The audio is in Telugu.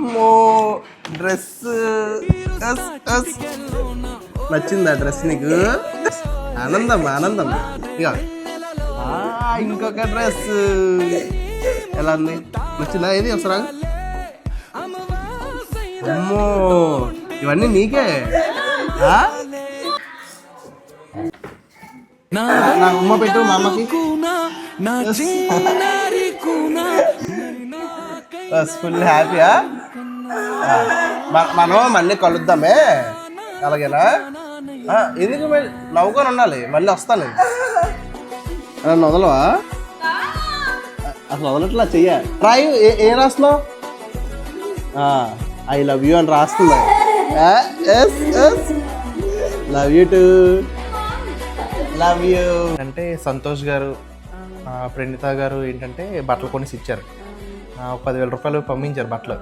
అమ్మో డ్రెస్ నచ్చిందా డ్రెస్ నీకు? ఆనందం ఆనందం. ఇక ఇంకొక డ్రెస్ ఎలా ఉంది? నచ్చిందా? ఏది ఒకసారి? అమ్మో ఇవన్నీ నీకే? నా ఉమ్మ పెట్టు మా అమ్మకి. ఫుల్ హ్యాపీయా? మనం మళ్ళీ కలుద్దామే, అలాగేనా? ఎందుకు నవ్వుకొని ఉండాలి, మళ్ళీ వస్తాను. నన్ను వదలవా? అసలు వదలట్లా చెయ్య. రాయు ఏం రాస్తున్నావు? ఐ లవ్ యూ అని రాస్తుంది. Love you to. Love you. అంటే సంతోష్ గారు, ప్రణీత గారు ఏంటంటే బట్టలు కొనిసి ఇచ్చారు. 10,000 రూపాయలు పంపించారు బట్టలు.